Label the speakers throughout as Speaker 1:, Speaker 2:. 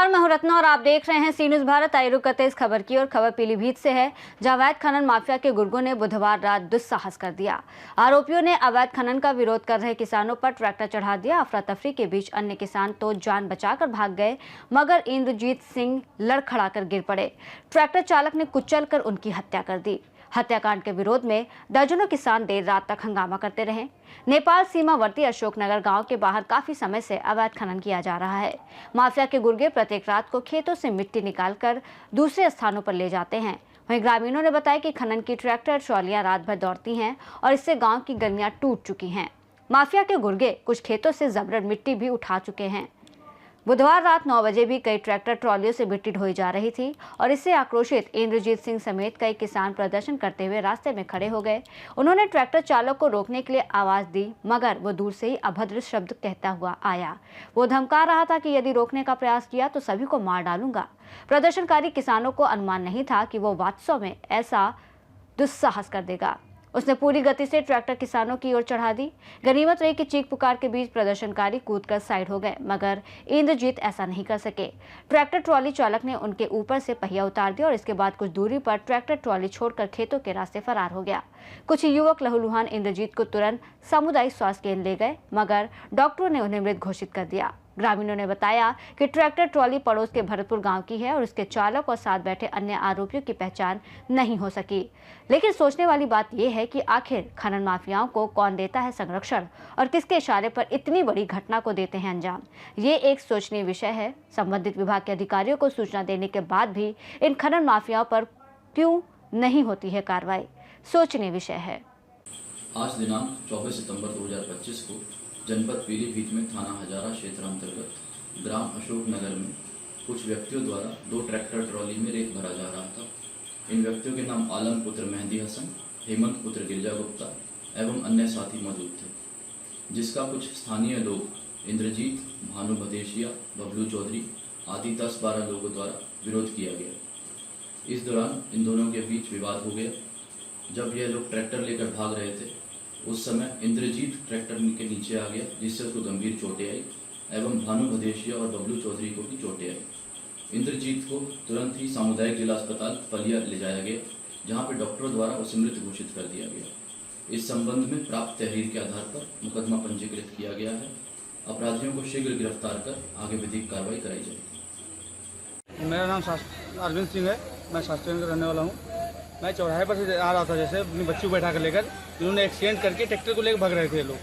Speaker 1: नमस्कार, मैं हूं रत्ना और आप देख रहे हैं सी न्यूज भारत। आइए रुक करते हैं इस खबर की और खबर पीलीभीत से है, जहां अवैध खनन माफिया के गुर्गों ने बुधवार रात दुस्साहस कर दिया। आरोपियों ने अवैध खनन का विरोध कर रहे किसानों पर ट्रैक्टर चढ़ा दिया। अफरा तफरी के बीच अन्य किसान तो जान बचाकर भाग गए, मगर इंद्रजीत सिंह लड़खड़ाकर गिर पड़े। ट्रैक्टर चालक ने कुचल कर उनकी हत्या कर दी। हत्याकांड के विरोध में दर्जनों किसान देर रात तक हंगामा करते रहे। नेपाल सीमावर्ती अशोकनगर गांव के बाहर काफी समय से अवैध खनन किया जा रहा है। माफिया के गुर्गे प्रत्येक रात को खेतों से मिट्टी निकालकर दूसरे स्थानों पर ले जाते हैं। वहीं ग्रामीणों ने बताया कि खनन की ट्रैक्टर ट्रॉलियां रात भर दौड़ती हैं और इससे गांव की गलियां टूट चुकी हैं। माफिया के गुर्गे कुछ खेतों से जबरन मिट्टी भी उठा चुके हैं। बुधवार रात 9 बजे भी कई ट्रैक्टर ट्रॉलियों से मिट्टी ढोई जा रही थी और इससे आक्रोशित इंद्रजीत सिंह समेत कई किसान प्रदर्शन करते हुए रास्ते में खड़े हो गए। उन्होंने ट्रैक्टर चालक को रोकने के लिए आवाज दी, मगर वो दूर से ही अभद्र शब्द कहता हुआ आया। वो धमका रहा था कि यदि रोकने का प्रयास किया तो सभी को मार डालूंगा। प्रदर्शनकारी किसानों को अनुमान नहीं था कि वो वास्तव में ऐसा दुस्साहस कर देगा। उसने पूरी गति से ट्रैक्टर किसानों की ओर चढ़ा दी। गनीमत रही कि चीख पुकार के बीच प्रदर्शनकारी कूदकर साइड हो गए, मगर इंद्रजीत ऐसा नहीं कर सके। ट्रैक्टर ट्रॉली चालक ने उनके ऊपर से पहिया उतार दिया और इसके बाद कुछ दूरी पर ट्रैक्टर ट्रॉली छोड़कर खेतों के रास्ते फरार हो गया। कुछ युवक लहूलुहान इंद्रजीत को तुरंत सामुदायिक स्वास्थ्य केंद्र ले गए, मगर डॉक्टरों ने उन्हें मृत घोषित कर दिया। ग्रामीणों ने बताया कि ट्रैक्टर ट्रॉली पड़ोस के भरतपुर गांव की है और उसके चालक और साथ बैठे अन्य आरोपियों की पहचान नहीं हो सकी। लेकिन सोचने वाली बात यह है कि आखिर खनन माफियाओं को कौन देता है संरक्षण और किसके इशारे पर इतनी बड़ी घटना को देते हैं अंजाम। ये एक सोचनीय विषय है। संबंधित विभाग के अधिकारियों को सूचना देने के बाद भी इन खनन माफियाओं पर क्यों नहीं होती है कार्रवाई, सोचनीय विषय है।
Speaker 2: आज दिनांक 24 सितंबर 2025 को जनपद पीलीभीत में थाना हजारा क्षेत्र अंतर्गत ग्राम अशोक नगर में कुछ व्यक्तियों द्वारा 2 ट्रैक्टर ट्रॉली में रेत भरा जा रहा था। इन व्यक्तियों के नाम आलम पुत्र मेहंदी हसन, हेमंत पुत्र गिरजा गुप्ता एवं अन्य साथी मौजूद थे, जिसका कुछ स्थानीय लोग इंद्रजीत, भानु भदेशिया, बबलू चौधरी आदि 10-12 लोगों द्वारा विरोध किया गया। इस दौरान इन दोनों के बीच विवाद हो गया। जब यह लोग ट्रैक्टर लेकर भाग रहे थे, उस समय इंद्रजीत ट्रैक्टर के नीचे आ गया, जिससे उसको गंभीर चोटें आई एवं भानु भदेशिया और बबलू चौधरी को भी चोटें आई। इंद्रजीत को तुरंत ही सामुदायिक जिला अस्पताल पलिया ले जाया गया, जहां पर डॉक्टरों द्वारा उसे मृत घोषित कर दिया गया। इस संबंध में प्राप्त तहरीर के आधार पर मुकदमा पंजीकृत किया गया है। अपराधियों को शीघ्र गिरफ्तार कर आगे विधिक कार्रवाई कराई जाएगी।
Speaker 3: मेरा नाम अरविंद सिंह है, मैं शास्त्री का रहने वाला हूँ। मैं चौराहे पर से आ रहा था, जैसे अपनी बच्ची को बैठा कर लेकर इन्होंने एक्सीडेंट करके ट्रैक्टर को लेकर भाग रहे थे लोग।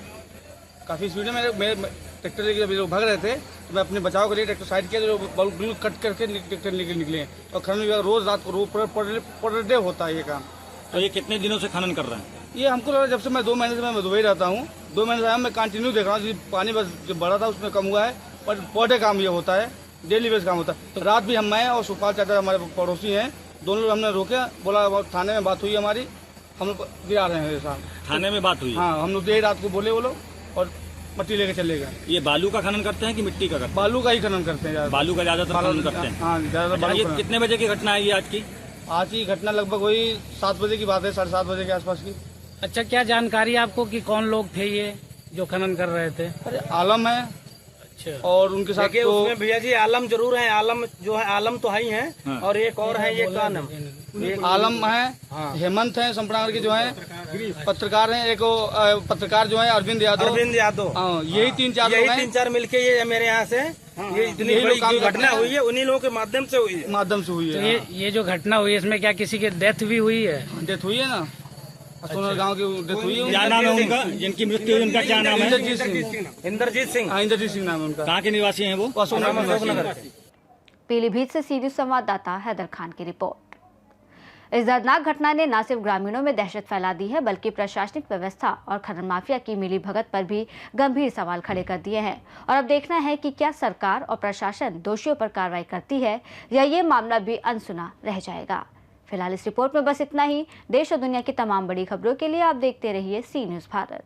Speaker 3: काफ़ी स्पीड में मेरे ट्रैक्टर लेकर लोग भाग रहे थे, तो मैं अपने बचाव के लिए ट्रैक्टर साइड किया, तो बिल्कुल कट करके ट्रैक्टर लेकर निकले। और खनन विभाग रोज रात को पर डे होता है ये काम।
Speaker 4: तो ये कितने दिनों से खनन कर रहे हैं?
Speaker 3: ये हमको लगा, जब से मैं 2 महीने से मैं दुबई रहता हूँ, 2 महीने से मैं कंटिन्यू देख रहा हूँ। पानी बस जो बढ़ा था उसमें कम हुआ है, पर पर डे काम ये होता है, डेली बेस काम होता है। तो रात भी मैं और सुपाल चाचा हमारे पड़ोसी हैं, दोनों हमने रोके, बोला थाने में बात हुई हमारी, हम लोग गिरा रहे हैं साहब।
Speaker 4: थाने में बात हुई?
Speaker 3: हाँ, हम लोग देर रात को बोले वो लोग और मट्टी लेके चले गए।
Speaker 4: ये बालू का खनन करते हैं कि मिट्टी का करते हैं?
Speaker 3: बालू का ही खनन करते हैं।
Speaker 4: बालू का ज्यादातर खनन करते हैं।
Speaker 3: हाँ, ज्यादातर।
Speaker 4: ये कितने बजे की घटना है ये आज की?
Speaker 3: आज की घटना लगभग वही 7 बजे की बात है, 7:30 बजे के आसपास की।
Speaker 5: अच्छा, क्या जानकारी आपको कि कौन लोग थे ये जो खनन कर रहे थे?
Speaker 3: अरे आलम है।
Speaker 5: अच्छा।
Speaker 3: और उनके साथ तो
Speaker 6: उसमें भैया जी आलम जरूर है, आलम जो है, आलम तो है ही है। हाँ। और एक और है, ये का नाम
Speaker 3: आलम है।
Speaker 6: हाँ।
Speaker 3: हेमंत है संपनागर के जो है पत्रकार हैं। एक पत्रकार जो है अरविंद यादव। यही 3-4
Speaker 6: मिलके ये मेरे यहाँ से ये इतनी बड़ी घटना हुई है, उन्हीं लोगों के माध्यम से हुई है।
Speaker 5: तो ये जो घटना हुई है, इसमें क्या किसी की डेथ भी हुई है?
Speaker 3: डेथ हुई है ना, सोनर गांव की डेथ हुई है।
Speaker 4: क्या नाम है उनका, जिनकी मृत्यु हुई, उनका क्या नाम है?
Speaker 3: इंद्रजीत सिंह। इंद्रजीत सिंह नाम है उनका।
Speaker 4: कहाँ के निवासी हैं वो?
Speaker 3: अशोकनगर।
Speaker 1: पीलीभीत से सीधी संवाददाता हैदर खान की रिपोर्ट। इस दर्दनाक घटना ने न सिर्फ ग्रामीणों में दहशत फैला दी है, बल्कि प्रशासनिक व्यवस्था और खनन माफिया की मिलीभगत पर भी गंभीर सवाल खड़े कर दिए हैं। और अब देखना है कि क्या सरकार और प्रशासन दोषियों पर कार्रवाई करती है या ये मामला भी अनसुना रह जाएगा। फिलहाल इस रिपोर्ट में बस इतना ही। देश और दुनिया की तमाम बड़ी खबरों के लिए आप देखते रहिए सी न्यूज भारत।